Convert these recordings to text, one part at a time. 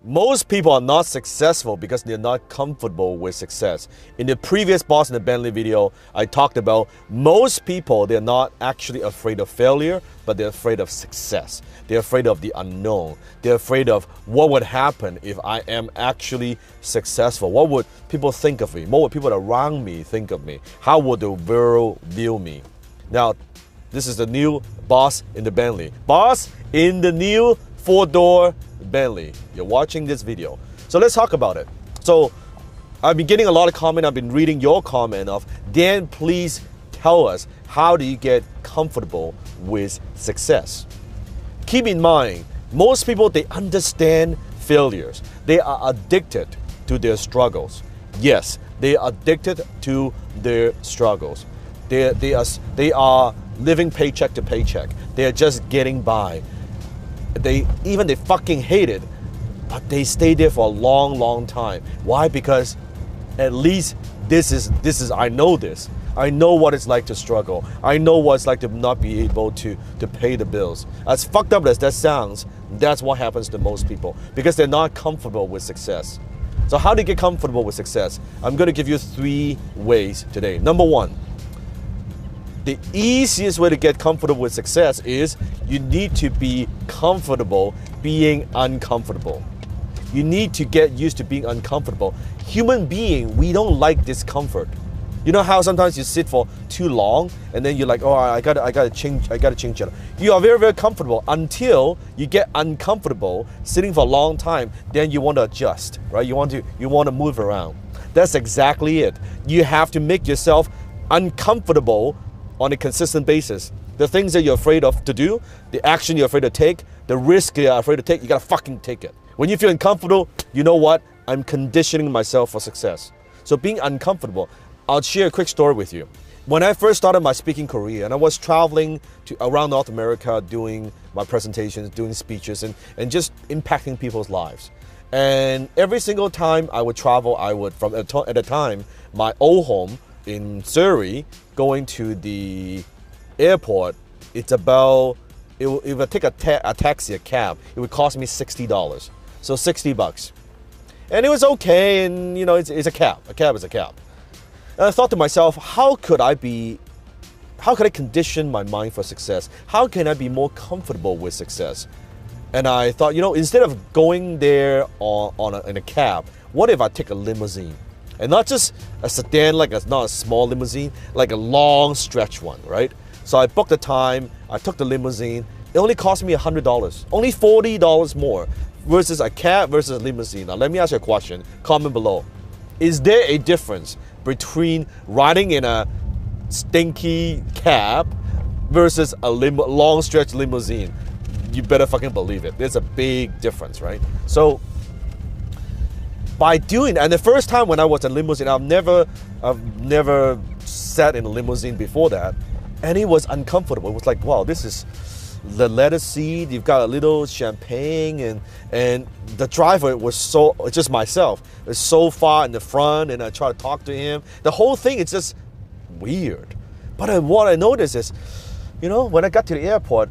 Most people are not successful because they're not comfortable with success. In the previous Boss in the Bentley video, I talked about most people, they're not actually afraid of failure, but they're afraid of success. They're afraid of the unknown. They're afraid of what would happen if I am actually successful. What would people think of me? What would people around me think of me? How would the world view me? Now, this is the new Boss in the Bentley. Boss in the new 4-door Bentley. You're watching this video. So let's talk about it. So I've been getting a lot of comment. I've been reading your comment of, Dan, please tell us, how do you get comfortable with success? Keep in mind, most people, they understand failures. They are addicted to their struggles. Yes, they are addicted to their struggles. They are living paycheck to paycheck. They are just getting by. They fucking hate it, but they stay there for a long time. Why? Because at least this is I know this. I know what it's like to struggle. I know what it's like to not be able to pay the bills. As fucked up as that sounds, that's what happens to most people, because they're not comfortable with success. So how do you get comfortable with success? I'm going to give you 3 ways today. Number 1, the easiest way to get comfortable with success is you need to be comfortable being uncomfortable. You need to get used to being uncomfortable. Human being, we don't like discomfort. You know how sometimes you sit for too long and then you're like, oh, I gotta change it. You are very comfortable until you get uncomfortable sitting for a long time. Then you want to adjust, right? You want to move around. That's exactly it. You have to make yourself uncomfortable on a consistent basis. The things that you're afraid of to do, the action you're afraid to take, the risk you're afraid to take, you gotta fucking take it. When you feel uncomfortable, you know what? I'm conditioning myself for success. So being uncomfortable, I'll share a quick story with you. When I first started my speaking career and I was traveling around North America doing my presentations, doing speeches, and just impacting people's lives. And every single time I would travel, I would, at the time, my old home in Surrey, going to the airport, it's about, it would take a taxi, a cab, it would cost me $60. So $60. And it was okay, and you know, it's a cab. A cab is a cab. And I thought to myself, how could I condition my mind for success? How can I be more comfortable with success? And I thought, you know, instead of going there in a cab, what if I take a limousine? And not just a sedan, not a small limousine, like a long stretch one, right? So I booked the time, I took the limousine. It only cost me $100, only $40 more versus a cab versus a limousine. Now let me ask you a question, comment below. Is there a difference between riding in a stinky cab versus a long stretch limousine? You better fucking believe it. There's a big difference, right? So by doing that, and the first time when I was in a limousine, I've never sat in a limousine before that, and it was uncomfortable. It was like, wow, this is the leather seat, you've got a little champagne, and the driver was just myself. It was so far in the front, and I try to talk to him. The whole thing is just weird. But what I noticed is, you know, when I got to the airport,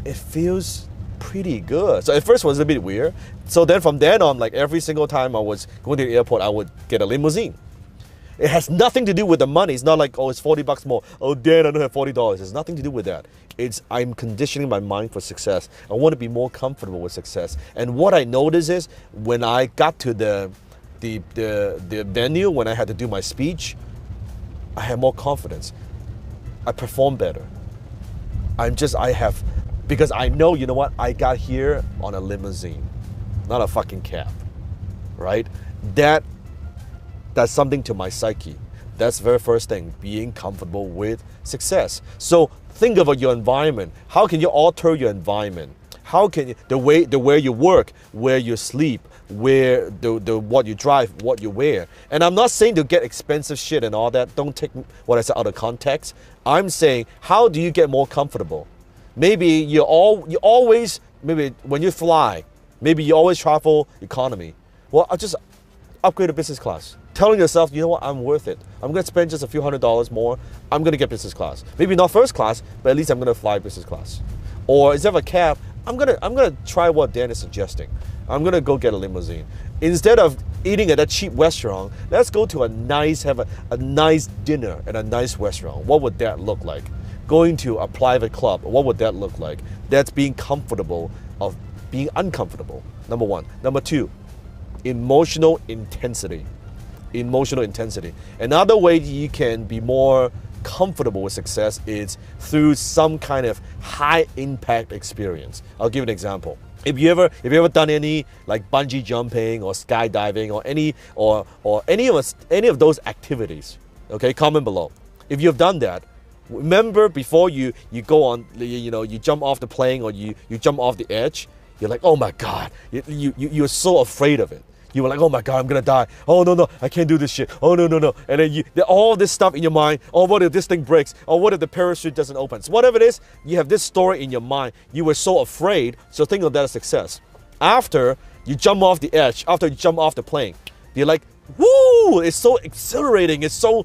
it feels pretty good. So at first it was a bit weird. So then from then on, like every single time I was going to the airport, I would get a limousine. It has nothing to do with the money. It's not like, oh, it's $40 more. Oh, Dan, I don't have $40. It's nothing to do with that. I'm conditioning my mind for success. I want to be more comfortable with success. And what I noticed is when I got to the venue, when I had to do my speech, I had more confidence. I performed better. Because I know, you know what? I got here on a limousine, not a fucking cab, right? That's something to my psyche. That's the very first thing, being comfortable with success. So think about your environment. How can you alter your environment? How can you, the way you work, where you sleep, where what you drive, what you wear. And I'm not saying to get expensive shit and all that. Don't take what I said out of context. I'm saying, how do you get more comfortable? Maybe you always, maybe when you fly, maybe you always travel economy. Well, I'll just upgrade to business class. Telling yourself, you know what, I'm worth it. I'm going to spend just a few $100s more. I'm going to get business class. Maybe not first class, but at least I'm going to fly business class. Or instead of a cab, I'm gonna try what Dan is suggesting. I'm gonna go get a limousine. Instead of eating at a cheap restaurant, let's go to have a nice dinner at a nice restaurant. What would that look like? Going to a private club, what would that look like? That's being comfortable of being uncomfortable, number one. Number two, emotional intensity. Emotional intensity. Another way you can be more comfortable with success is through some kind of high impact experience. I'll give an example. If you ever done any like bungee jumping or skydiving or any of those activities, okay, comment below. If you've done that, remember before you go on, you jump off the plane or you jump off the edge, you're like, oh my God, you're so afraid of it. You were like, oh my God, I'm gonna die. Oh no, I can't do this shit. Oh no. And then all this stuff in your mind. Oh, what if this thing breaks? Or what if the parachute doesn't open? So whatever it is, you have this story in your mind. You were so afraid, so think of that as success. After you jump off the edge, after you jump off the plane, you're like, woo, it's so exhilarating, it's so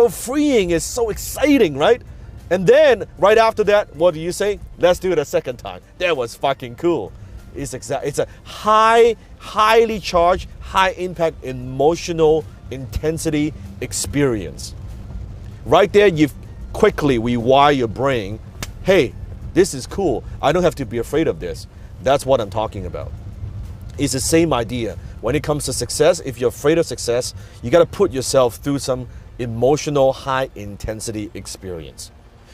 freeing, it's so exciting, right? And then right after that, what do you say? Let's do it a second time. That was fucking cool. It's a highly charged, high impact, emotional intensity experience. Right there, you quickly rewire your brain. Hey, this is cool. I don't have to be afraid of this. That's what I'm talking about. It's the same idea. When it comes to success, if you're afraid of success, you got to put yourself through some emotional, high intensity experience.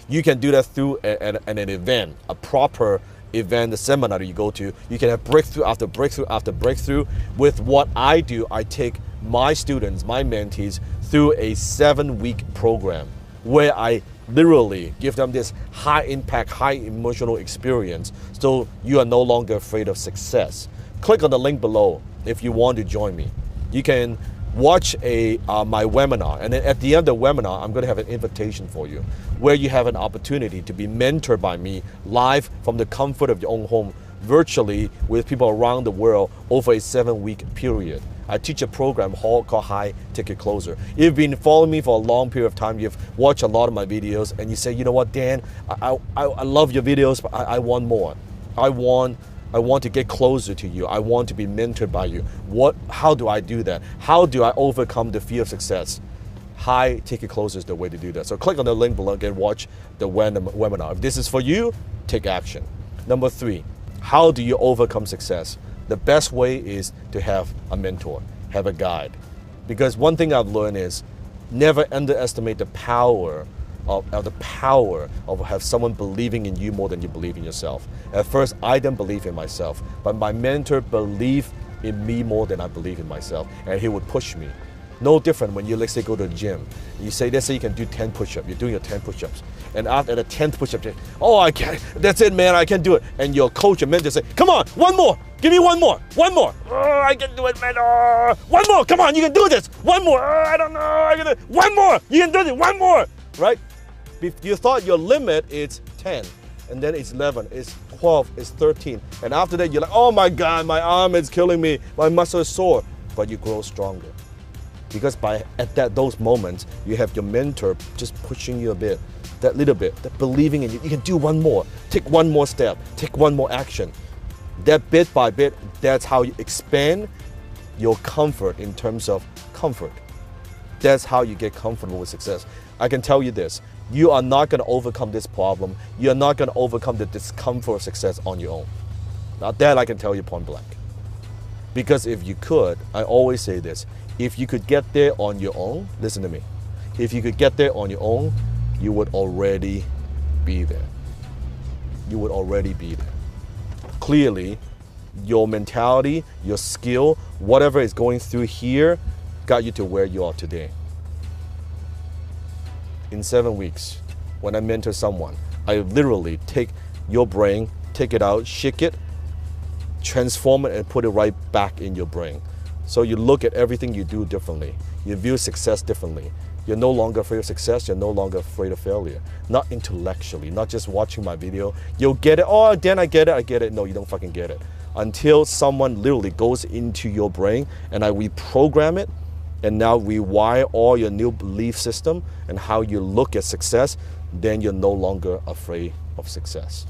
You can do that through an event, a proper event, the seminar that you go to. You can have breakthrough after breakthrough after breakthrough. With what I do, I take my students, my mentees, through a 7-week program where I literally give them this high impact, high emotional experience, so you are no longer afraid of success. Click on the link below if you want to join me. You can watch my webinar, and then at the end of the webinar, I'm going to have an invitation for you where you have an opportunity to be mentored by me live from the comfort of your own home, virtually with people around the world over a 7-week period. I teach a program called High Ticket Closer. If you've been following me for a long period of time, you've watched a lot of my videos, and you say, you know what, Dan, I love your videos, but I want more. I want to get closer to you. I want to be mentored by you. How do I do that? How do I overcome the fear of success? High Ticket Closer is the way to do that. So click on the link below and watch the webinar. If this is for you, take action. Number 3, how do you overcome success? The best way is to have a mentor, have a guide. Because one thing I've learned is never underestimate the power of have someone believing in you more than you believe in yourself. At first, I didn't believe in myself, but my mentor believed in me more than I believe in myself, and he would push me. No different when you, let's say, go to the gym. You say, let's say you can do 10 push-ups. You're doing your 10 push-ups. And after the 10th push-up, oh, I can't. That's it, man. I can do it. And your coach and mentor say, come on, one more. Give me one more. One more. Oh, I can do it, man. Oh, one more. Come on, you can do this. One more. Oh, I don't know. I can do it. One more. You can do this. One more. Right? If you thought your limit is 10, and then it's 11, it's 12, it's 13. And after that, you're like, oh my God, my arm is killing me. My muscle is sore. But you grow stronger. Because those moments, you have your mentor just pushing you a bit, that little bit, that believing in you. You can do one more, take one more step, take one more action. That bit by bit, that's how you expand your comfort in terms of comfort. That's how you get comfortable with success. I can tell you this, you are not going to overcome this problem. You are not going to overcome the discomfort of success on your own. Now that I can tell you point blank. Because if you could, I always say this, if you could get there on your own, listen to me, if you could get there on your own, you would already be there. You would already be there. Clearly, your mentality, your skill, whatever is going through here, got you to where you are today. In 7 weeks, when I mentor someone, I literally take your brain, take it out, shake it, transform it, and put it right back in your brain. So you look at everything you do differently. You view success differently. You're no longer afraid of success. You're no longer afraid of failure. Not intellectually, not just watching my video. You'll get it. Oh, Dan, I get it. No, you don't fucking get it. Until someone literally goes into your brain and I reprogram it and now rewire all your new belief system and how you look at success, then you're no longer afraid of success.